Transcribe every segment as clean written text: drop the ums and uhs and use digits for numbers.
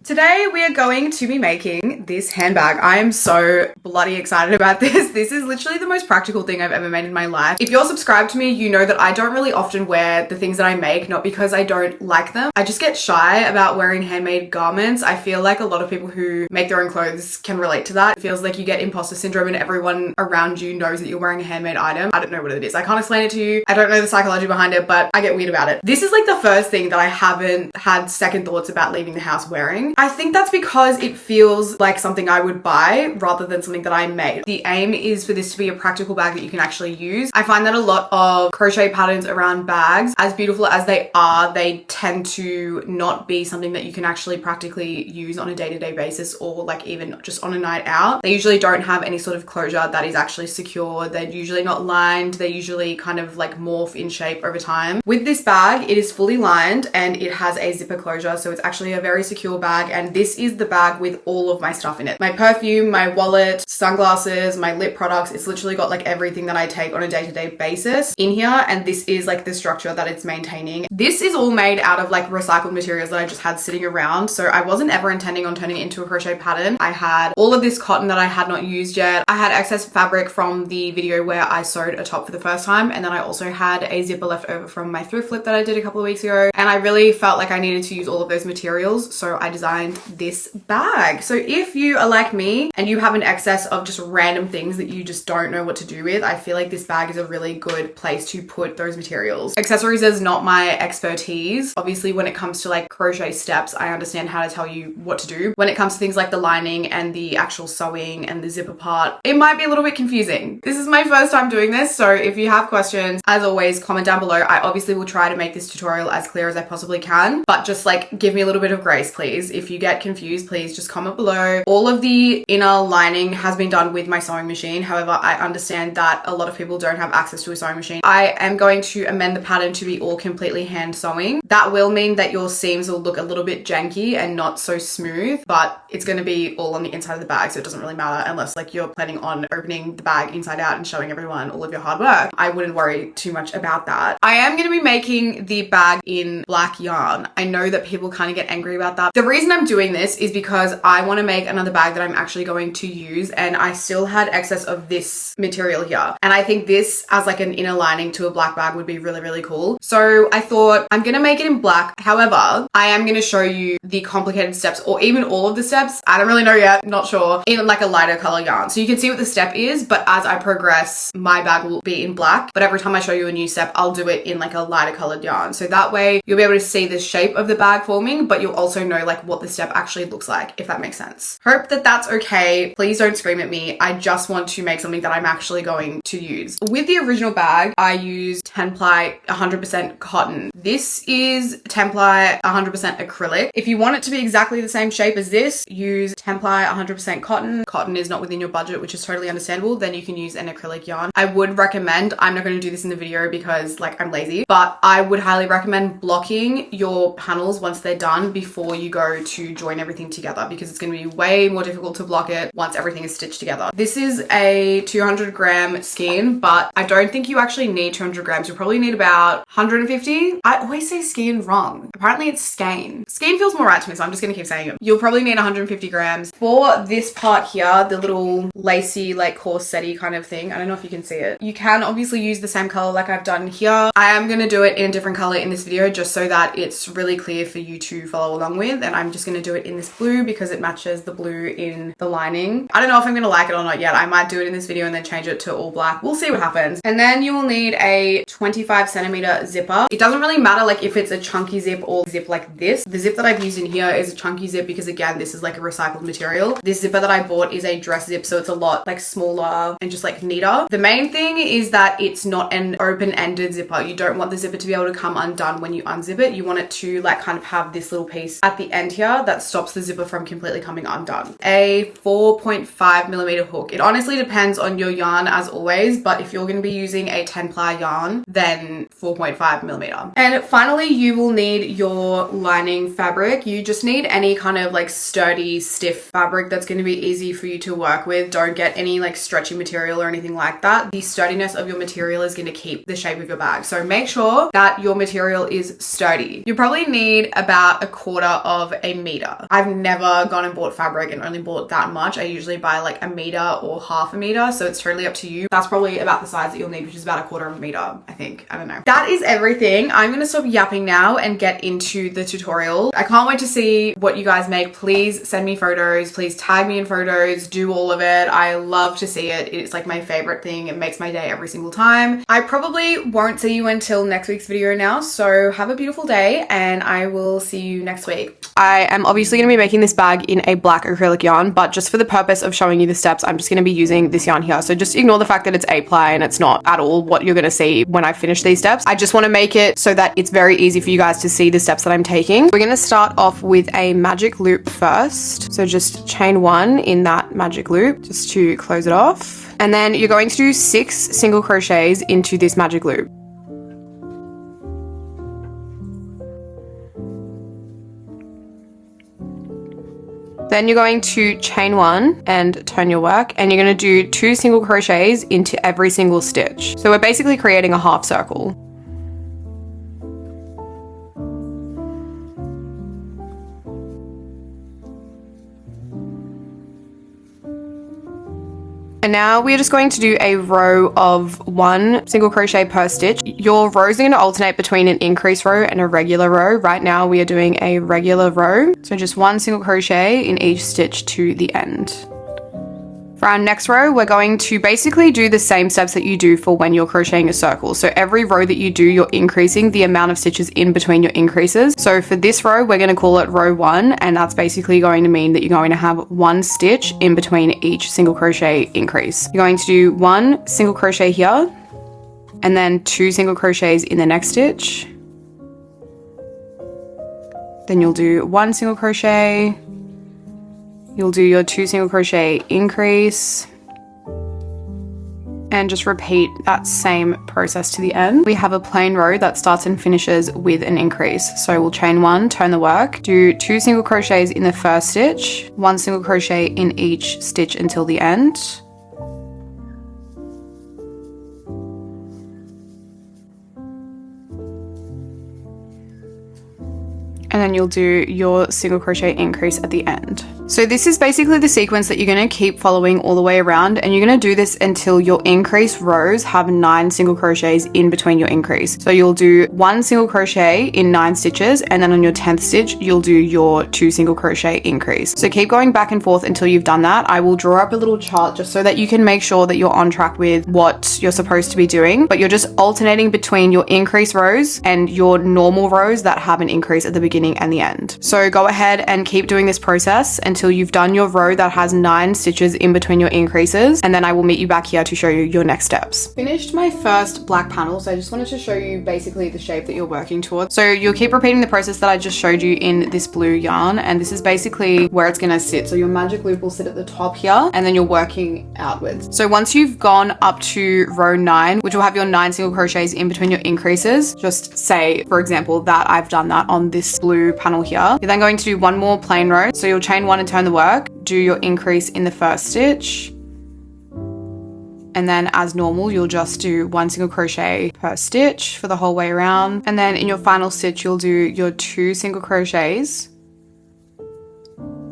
Today we are going to be making this handbag. I am so bloody excited about this. This is literally the most practical thing I've ever made in my life. If you're subscribed to me, you know that I don't really often wear the things that I make, not because I don't like them. I just get shy about wearing handmade garments. I feel like a lot of people who make their own clothes can relate to that. It feels like you get imposter syndrome and everyone around you knows that you're wearing a handmade item. I don't know what it is. I can't explain it to you. I don't know the psychology behind it, but I get weird about it. This is like the first thing that I haven't had second thoughts about leaving the house wearing. I think that's because it feels like something I would buy rather than something that I made. The aim is for this to be a practical bag that you can actually use. I find that a lot of crochet patterns around bags, as beautiful as they are, they tend to not be something that you can actually practically use on a day-to-day basis or like even just on a night out. They usually don't have any sort of closure that is actually secure. They're usually not lined. They usually kind of like morph in shape over time. With this bag, it is fully lined and it has a zipper closure. So it's actually a very secure bag, and this is the bag with all of my stuff in it. My perfume, my wallet, sunglasses, my lip products. It's literally got like everything that I take on a day-to-day basis in here, and this is like the structure that it's maintaining. This is all made out of like recycled materials that I just had sitting around, so I wasn't ever intending on turning it into a crochet pattern. I had all of this cotton that I had not used yet. I had excess fabric from the video where I sewed a top for the first time, and then I also had a zipper left over from my thrift flip that I did a couple of weeks ago, and I really felt like I needed to use all of those materials, so I designed this bag. So if you are like me and you have an excess of just random things that you just don't know what to do with, I feel like this bag is a really good place to put those materials. Accessories is not my expertise. Obviously, when it comes to like crochet steps, I understand how to tell you what to do. When it comes to things like the lining and the actual sewing and the zipper part, it might be a little bit confusing. This is my first time doing this, so if you have questions, as always, comment down below. I obviously will try to make this tutorial as clear as I possibly can, but just like give me a little bit of grace, please. If you get confused, please just comment below. All of the inner lining has been done with my sewing machine. However, I understand that a lot of people don't have access to a sewing machine. I am going to amend the pattern to be all completely hand sewing. That will mean that your seams will look a little bit janky and not so smooth, but it's going to be all on the inside of the bag, so it doesn't really matter unless like you're planning on opening the bag inside out and showing everyone all of your hard work. I wouldn't worry too much about that. I am going to be making the bag in black yarn. I know that people kind of get angry about that. The reason I'm doing this is because I want to make another bag that I'm actually going to use, and I still had excess of this material here, and I think this as like an inner lining to a black bag would be really, really cool. So I thought I'm gonna make it in black. However, I am gonna show you the complicated steps, or even all of the steps, I don't really know yet, not sure, in like a lighter color yarn, so you can see what the step is. But as I progress, my bag will be in black, but every time I show you a new step, I'll do it in like a lighter colored yarn, so that way you'll be able to see the shape of the bag forming, but you'll also know like what the step actually looks like, if that makes sense. Hope that that's okay. Please don't scream at me. I just want to make something that I'm actually going to use. With the original bag, I used 10 ply 100% cotton. This is 10 ply 100% acrylic. If you want it to be exactly the same shape as this, use 10 ply 100% cotton. Cotton is not within your budget, which is totally understandable. Then you can use an acrylic yarn. I would recommend, I'm not going to do this in the video because like I'm lazy, but I would highly recommend blocking your panels once they're done before you go to join everything together, because it's going to be way more difficult to block it once everything is stitched together. This is a 200 gram skein, but I don't think you actually need 200 grams. You probably need about 150. I always say skein wrong. Apparently it's skein. Skein feels more right to me, so I'm just going to keep saying it. You'll probably need 150 grams. For this part here, the little lacy like corset-y kind of thing, I don't know if you can see it. You can obviously use the same color like I've done here. I am going to do it in a different color in this video just so that it's really clear for you to follow along with, and I'm just going to do it in this blue because it matches the blue in the lining. I don't know if I'm going to like it or not yet. I might do it in this video and then change it to all black. We'll see what happens. And then you will need a 25 centimeter zipper. It doesn't really matter like if it's a chunky zip or zip like this. The zip that I've used in here is a chunky zip because again, this is like a recycled material. This zipper that I bought is a dress zip, so it's a lot like smaller and just like neater. The main thing is that it's not an open-ended zipper. You don't want the zipper to be able to come undone when you unzip it. You want it to like kind of have this little piece at the end here that stops the zipper from completely coming undone. A 4.5 millimeter hook. It honestly depends on your yarn as always, but if you're going to be using a 10 ply yarn, then 4.5 millimeter. And finally, you will need your lining fabric. You just need any kind of like sturdy, stiff fabric that's going to be easy for you to work with. Don't get any like stretchy material or anything like that. The sturdiness of your material is going to keep the shape of your bag. So make sure that your material is sturdy. You probably need about a quarter of a meter. I've never gone and bought fabric and only bought that much. I usually buy like a meter or half a meter, so it's totally up to you. That's probably about the size that you'll need, which is about a quarter of a meter, I think. I don't know. That is everything. I'm gonna stop yapping now and get into the tutorial. I can't wait to see what you guys make. Please send me photos. Please tag me in photos. Do all of it. I love to see it. It's like my favorite thing. It makes my day every single time. I probably won't see you until next week's video now, so have a beautiful day and I will see you next week. I am obviously going to be making this bag in a black acrylic yarn, but just for the purpose of showing you the steps, I'm just going to be using this yarn here. So just ignore the fact that it's 8-ply and it's not at all what you're going to see when I finish these steps. I just want to make it so that it's very easy for you guys to see the steps that I'm taking. We're going to start off with a magic loop first. So just chain 1 in that magic loop just to close it off. And then you're going to do 6 single crochets into this magic loop. Then you're going to chain 1 and turn your work, and you're going to do 2 single crochets into every single stitch. So we're basically creating a half circle. And now we're just going to do a row of 1 single crochet per stitch. Your rows are going to alternate between an increase row and a regular row. Right now we are doing a regular row. So just 1 single crochet in each stitch to the end. For our next row, we're going to basically do the same steps that you do for when you're crocheting a circle. So every row that you do, you're increasing the amount of stitches in between your increases. So for this row, we're going to call it row 1, and that's basically going to mean that you're going to have 1 stitch in between each single crochet increase. You're going to do 1 single crochet here, and then 2 single crochets in the next stitch. Then you'll do 1 single crochet. You'll do your 2 single crochet increase and just repeat that same process to the end. We have a plain row that starts and finishes with an increase. So we'll chain 1, turn the work, do 2 single crochets in the first stitch, 1 single crochet in each stitch until the end. And then you'll do your single crochet increase at the end. So this is basically the sequence that you're going to keep following all the way around, and you're going to do this until your increase rows have 9 single crochets in between your increase. So you'll do 1 single crochet in 9 stitches, and then on your 10th stitch you'll do your 2 single crochet increase. So keep going back and forth until you've done that. I will draw up a little chart just so that you can make sure that you're on track with what you're supposed to be doing, but you're just alternating between your increase rows and your normal rows that have an increase at the beginning and the end. So go ahead and keep doing this process until you've done your row that has 9 stitches in between your increases, and then I will meet you back here to show you your next steps. Finished my first black panel, so I just wanted to show you basically the shape that you're working towards. So you'll keep repeating the process that I just showed you in this blue yarn, and this is basically where it's going to sit. So your magic loop will sit at the top here, and then you're working outwards. So once you've gone up to row 9, which will have your 9 single crochets in between your increases, just say, for example, that I've done that on this blue panel here. You're then going to do 1 more plain row. So you'll chain 1 and turn the work, do your increase in the first stitch, and then as normal you'll just do 1 single crochet per stitch for the whole way around, and then in your final stitch you'll do your 2 single crochets.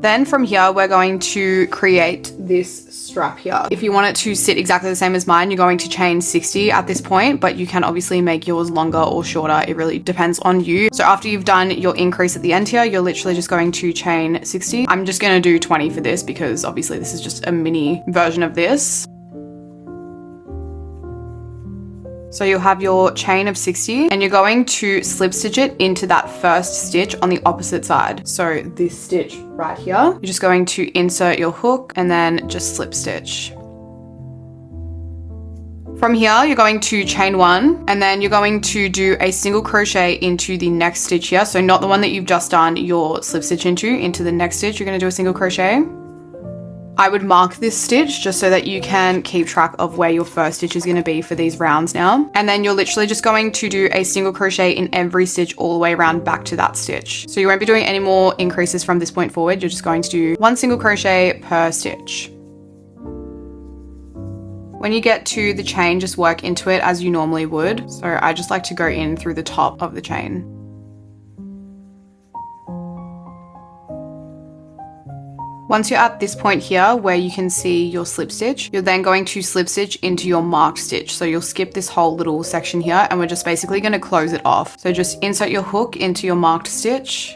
Then from here we're going to create this strap here. If you want it to sit exactly the same as mine, you're going to chain 60 at this point, but you can obviously make yours longer or shorter. It really depends on you. So after you've done your increase at the end here, you're literally just going to chain 60. I'm just going to do 20 for this because obviously this is just a mini version of this. So you'll have your chain of 60 and you're going to slip stitch it into that first stitch on the opposite side. So this stitch right here, you're just going to insert your hook and then just slip stitch. From here, you're going to chain 1 and then you're going to do a single crochet into the next stitch here. So not the one that you've just done your slip stitch into the next stitch, you're going to do a single crochet. I would mark this stitch just so that you can keep track of where your first stitch is going to be for these rounds now. And then you're literally just going to do a single crochet in every stitch all the way around back to that stitch. So you won't be doing any more increases from this point forward. You're just going to do 1 single crochet per stitch. When you get to the chain, just work into it as you normally would. So I just like to go in through the top of the chain. Once you're at this point here where you can see your slip stitch, you're then going to slip stitch into your marked stitch. So you'll skip this whole little section here and we're just basically going to close it off. So just insert your hook into your marked stitch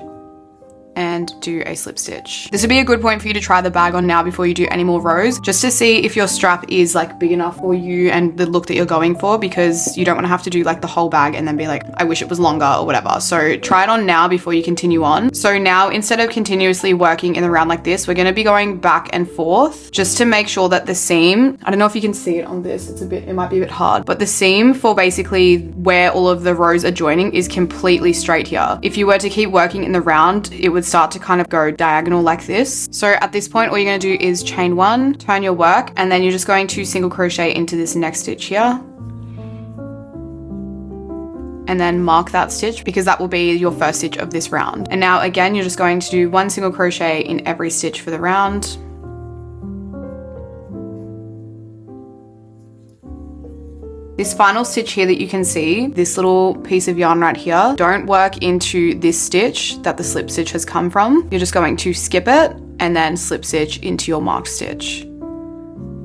and do a slip stitch. This would be a good point for you to try the bag on now before you do any more rows, just to see if your strap is like big enough for you and the look that you're going for, because you don't want to have to do like the whole bag and then be like, I wish it was longer or whatever. So try it on now before you continue on. So now instead of continuously working in the round like this, we're going to be going back and forth just to make sure that the seam, I don't know if you can see it on this, it might be a bit hard, but the seam for basically where all of the rows are joining is completely straight here. If you were to keep working in the round, it would start to kind of go diagonal like this. So at this point, all you're going to do is chain one, turn your work, and then you're just going to single crochet into this next stitch here. And then mark that stitch because that will be your first stitch of this round. And now again, you're just going to do one single crochet in every stitch for the round. This final stitch here that you can see, this little piece of yarn right here, don't work into this stitch that the slip stitch has come from. You're just going to skip it and then slip stitch into your marked stitch.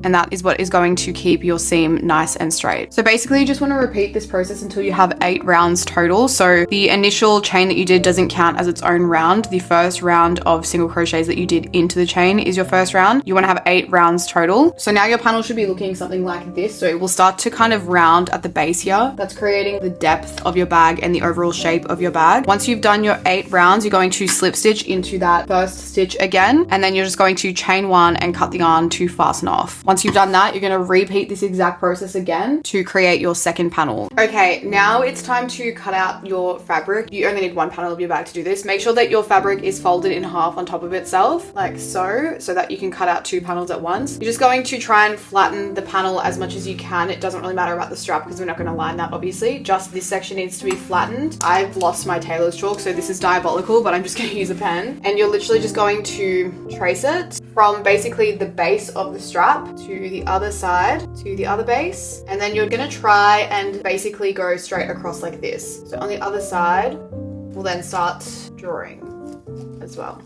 And that is what is going to keep your seam nice and straight. So basically you just want to repeat this process until you have 8 rounds total. So the initial chain that you did doesn't count as its own round. The first round of single crochets that you did into the chain is your first round. You want to have 8 rounds total. So now your panel should be looking something like this. So it will start to kind of round at the base here. That's creating the depth of your bag and the overall shape of your bag. Once you've done your 8 rounds, you're going to slip stitch into that first stitch again. And then you're just going to chain one and cut the yarn to fasten off. Once you've done that, you're going to repeat this exact process again to create your second panel. Okay, now it's time to cut out your fabric. You only need one panel of your bag to do this. Make sure that your fabric is folded in half on top of itself, like so that you can cut out 2 panels at once. You're just going to try and flatten the panel as much as you can. It doesn't really matter about the strap because we're not going to line that obviously. Just this section needs to be flattened. I've lost my tailor's chalk, so this is diabolical, but I'm just going to use a pen. And you're literally just going to trace it from basically the base of the strap to the other side to the other base, and then you're gonna try and basically go straight across like this. So on the other side we'll then start drawing as well.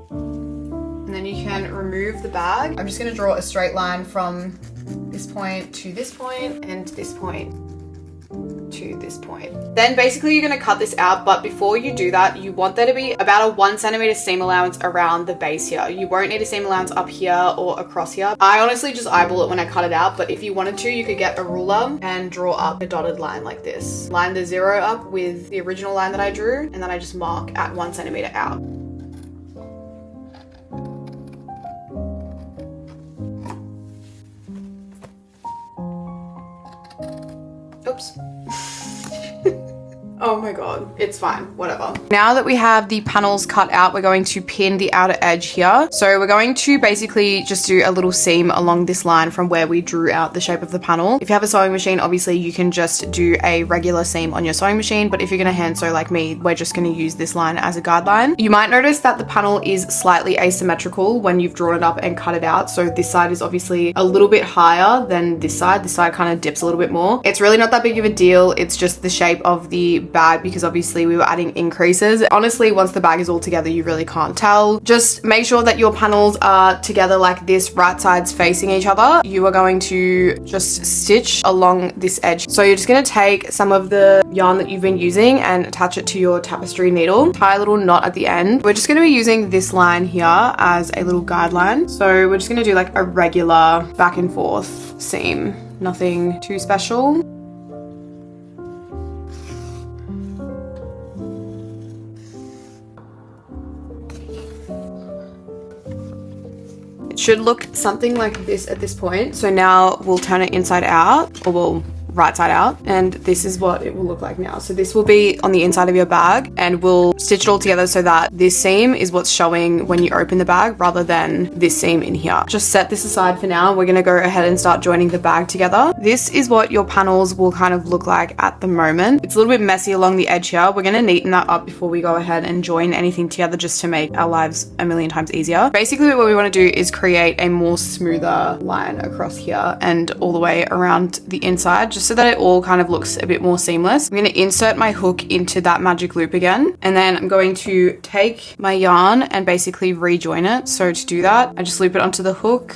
And then you can remove the bag. I'm just gonna draw a straight line from this point to this point and this point to this point. Then basically you're going to cut this out, but before you do that, you want there to be about a 1 centimeter seam allowance around the base here. You won't need a seam allowance up here or across here. I honestly just eyeball it when I cut it out, but if you wanted to, you could get a ruler and draw up a dotted line like this. Line the 0 up with the original line that I drew, and then I just mark at 1 centimeter out. Oops. Oh my god, it's fine, whatever. Now that we have the panels cut out, we're going to pin the outer edge here. So we're going to basically just do a little seam along this line from where we drew out the shape of the panel. If you have a sewing machine, obviously you can just do a regular seam on your sewing machine, but if you're gonna hand sew like me, we're just gonna use this line as a guideline. You might notice that the panel is slightly asymmetrical when you've drawn it up and cut it out. So this side is obviously a little bit higher than this side. This side kind of dips a little bit more. It's really not that big of a deal. It's just the shape of the bag because obviously we were adding increases. Honestly, once the bag is all together, you really can't tell. Just make sure that your panels are together like this, right sides facing each other. You are going to just stitch along this edge. So you're just going to take some of the yarn that you've been using and attach it to your tapestry needle. Tie a little knot at the end. We're just going to be using this line here as a little guideline. So we're just going to do like a regular back and forth seam. Nothing too special. It should look something like this at this point. So now we'll turn it inside out, or we'll right side out, and this is what it will look like now. So this will be on the inside of your bag, and we'll stitch it all together so that this seam is what's showing when you open the bag rather than this seam in here. Just set this aside for now. We're going to go ahead and start joining the bag together. This is what your panels will kind of look like at the moment. It's a little bit messy along the edge here. We're going to neaten that up before we go ahead and join anything together, just to make our lives a million times easier. Basically what we want to do is create a more smoother line across here and all the way around the inside, just just so that it all kind of looks a bit more seamless. I'm going to insert my hook into that magic loop again, and then I'm going to take my yarn and basically rejoin it. So to do that, I just loop it onto the hook,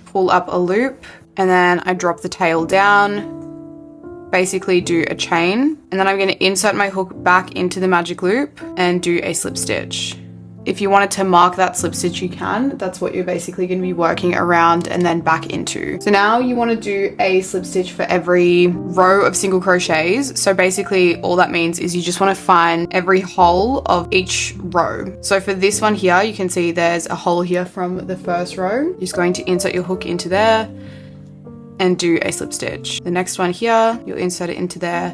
pull up a loop, and then I drop the tail down, basically do a chain, and then I'm going to insert my hook back into the magic loop and do a slip stitch. If you wanted to mark that slip stitch, you can. That's what you're basically going to be working around and then back into. So now you want to do a slip stitch for every row of single crochets. So basically all that means is you just want to find every hole of each row. So for this one here, you can see there's a hole here from the first row. You're just going to insert your hook into there and do a slip stitch. The next one here, you'll insert it into there,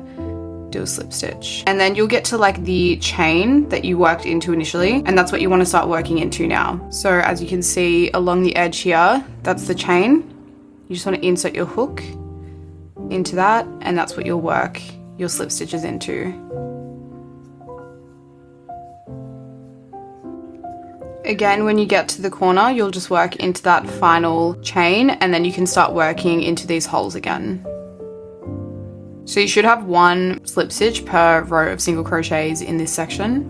do a slip stitch, and then you'll get to like the chain that you worked into initially, and that's what you want to start working into now. So as you can see along the edge here, that's the chain. You just want to insert your hook into that, and that's what you'll work your slip stitches into. Again, when you get to the corner, you'll just work into that final chain, and then you can start working into these holes again. So you should have one slip stitch per row of single crochets in this section.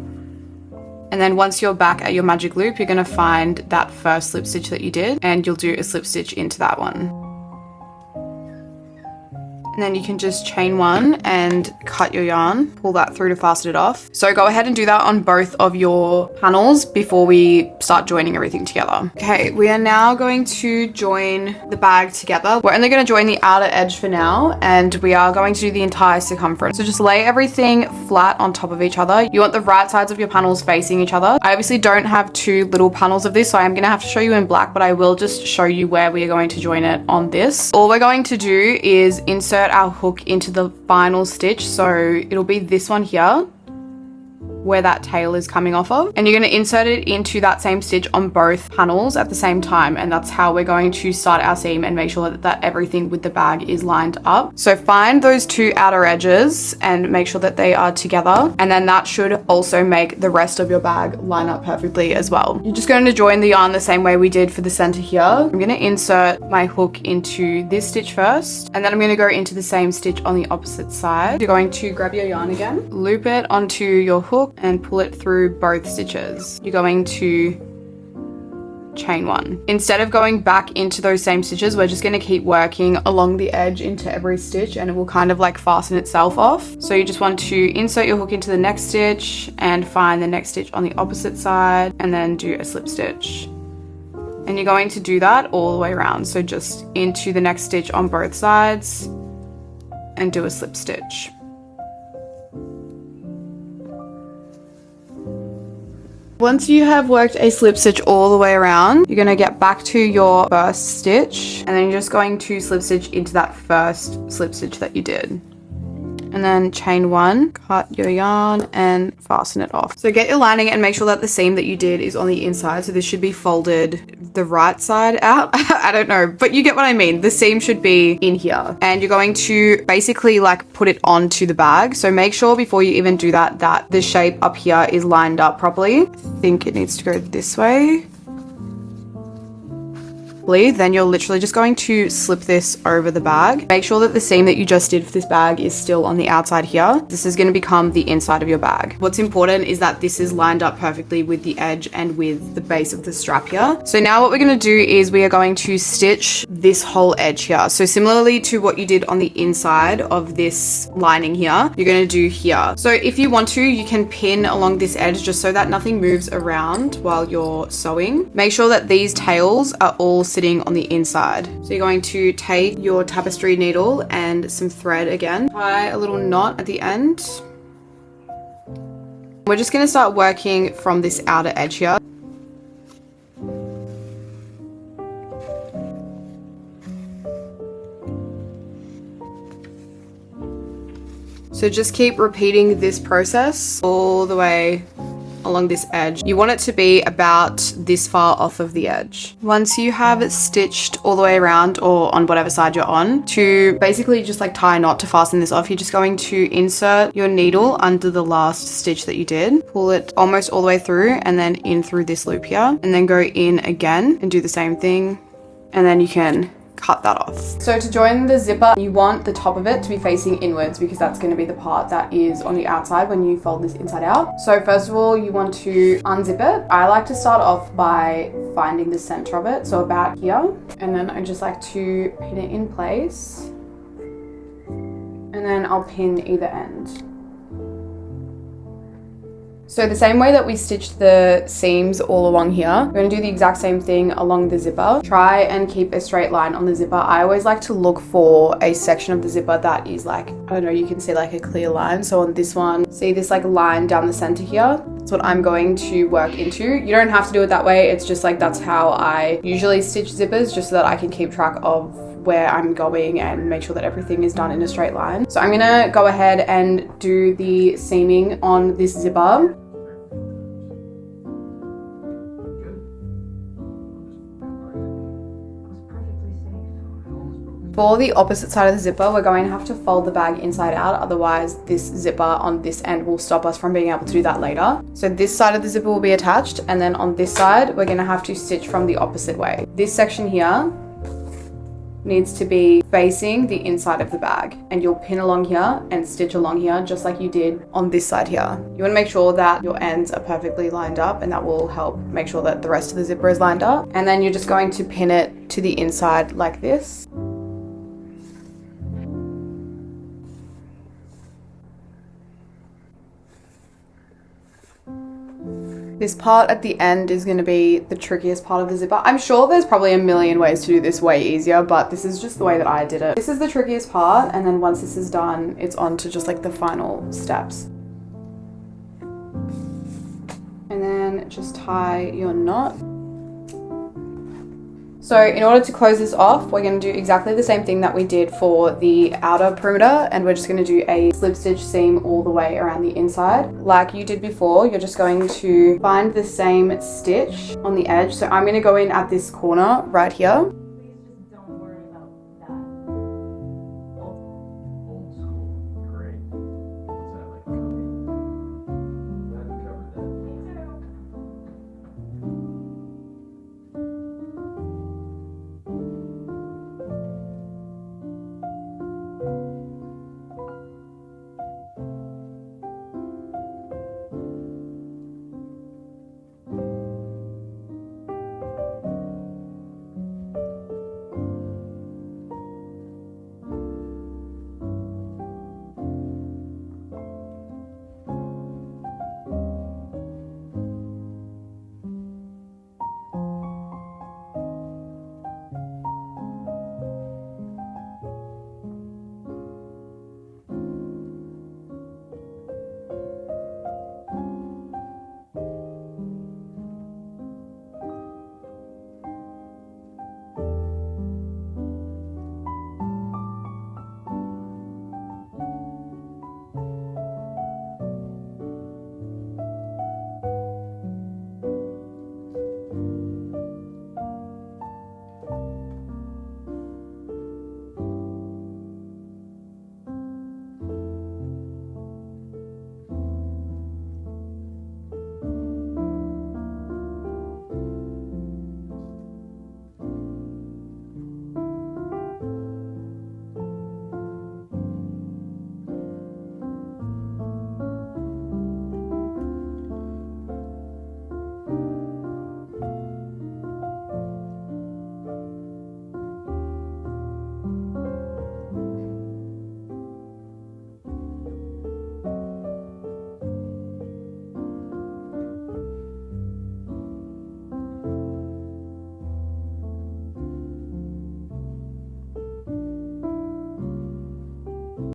And then once you're back at your magic loop, you're going to find that first slip stitch that you did, and you'll do a slip stitch into that one. And then you can just chain one and cut your yarn, pull that through to fasten it off. So go ahead and do that on both of your panels before we start joining everything together. Okay, we are now going to join the bag together. We're only going to join the outer edge for now, and we are going to do the entire circumference. So just lay everything flat on top of each other. You want the right sides of your panels facing each other. I obviously don't have two little panels of this, so I'm going to have to show you in black, but I will just show you where we are going to join it on this. All we're going to do is insert our hook into the final stitch, so it'll be this one here where that tail is coming off of, and you're going to insert it into that same stitch on both panels at the same time, and that's how we're going to start our seam and make sure that everything with the bag is lined up. So find those two outer edges and make sure that they are together, and then that should also make the rest of your bag line up perfectly as well. You're just going to join the yarn the same way we did for the center here. I'm going to insert my hook into this stitch first, and then I'm going to go into the same stitch on the opposite side. You're going to grab your yarn again, loop it onto your hook and pull it through both stitches. You're going to chain one. Instead of going back into those same stitches, we're just going to keep working along the edge into every stitch, and it will kind of like fasten itself off. So you just want to insert your hook into the next stitch and find the next stitch on the opposite side, and then do a slip stitch. And you're going to do that all the way around. So just into the next stitch on both sides and do a slip stitch. Once you have worked a slip stitch all the way around, you're going to get back to your first stitch, and then you're just going to slip stitch into that first slip stitch that you did. And then chain one, cut your yarn and fasten it off. So get your lining and make sure that the seam that you did is on the inside. So this should be folded the right side out. I don't know, but you get what I mean. The seam should be in here, and you're going to basically like put it onto the bag. So make sure before you even do that, that the shape up here is lined up properly. I think it needs to go this way. Then you're literally just going to slip this over the bag. Make sure that the seam that you just did for this bag is still on the outside here. This is going to become the inside of your bag. What's important is that this is lined up perfectly with the edge and with the base of the strap here. So now what we're going to do is we are going to stitch this whole edge here. So similarly to what you did on the inside of this lining here, you're going to do here. So if you want to, you can pin along this edge just so that nothing moves around while you're sewing. Make sure that these tails are all sitting on the inside. So you're going to take your tapestry needle and some thread again, tie a little knot at the end. We're just going to start working from this outer edge here. So just keep repeating this process all the way along this edge. You want it to be about this far off of the edge. Once you have it stitched all the way around or on whatever side you're on, to basically just like tie a knot to fasten this off, you're just going to insert your needle under the last stitch that you did, pull it almost all the way through and then in through this loop here, and then go in again and do the same thing, and then you can cut that off. So to join the zipper, you want the top of it to be facing inwards because that's going to be the part that is on the outside when you fold this inside out. So first of all, you want to unzip it. I like to start off by finding the center of it, so about here, and then I just like to pin it in place, and then I'll pin either end. So the same way that we stitched the seams all along here, we're going to do the exact same thing along the zipper. Try and keep a straight line on the zipper. I always like to look for a section of the zipper that is like, I don't know, you can see like a clear line. So on this one, see this like line down the center here? That's what I'm going to work into. You don't have to do it that way. It's just like, that's how I usually stitch zippers, just so that I can keep track of where I'm going and make sure that everything is done in a straight line. So I'm gonna go ahead and do the seaming on this zipper. For the opposite side of the zipper, we're going to have to fold the bag inside out, otherwise this zipper on this end will stop us from being able to do that later. So this side of the zipper will be attached, and then on this side, we're going to have to stitch from the opposite way. This section here needs to be facing the inside of the bag, and you'll pin along here and stitch along here just like you did on this side here. You want to make sure that your ends are perfectly lined up, and that will help make sure that the rest of the zipper is lined up. And then you're just going to pin it to the inside like this. This part at the end is going to be the trickiest part of the zipper. I'm sure there's probably a million ways to do this way easier, but this is just the way that I did it. This is the trickiest part, and then once this is done, it's on to just like the final steps. And then just tie your knot. So in order to close this off, we're going to do exactly the same thing that we did for the outer perimeter, and we're just going to do a slip stitch seam all the way around the inside. Like you did before, you're just going to find the same stitch on the edge. So I'm going to go in at this corner right here.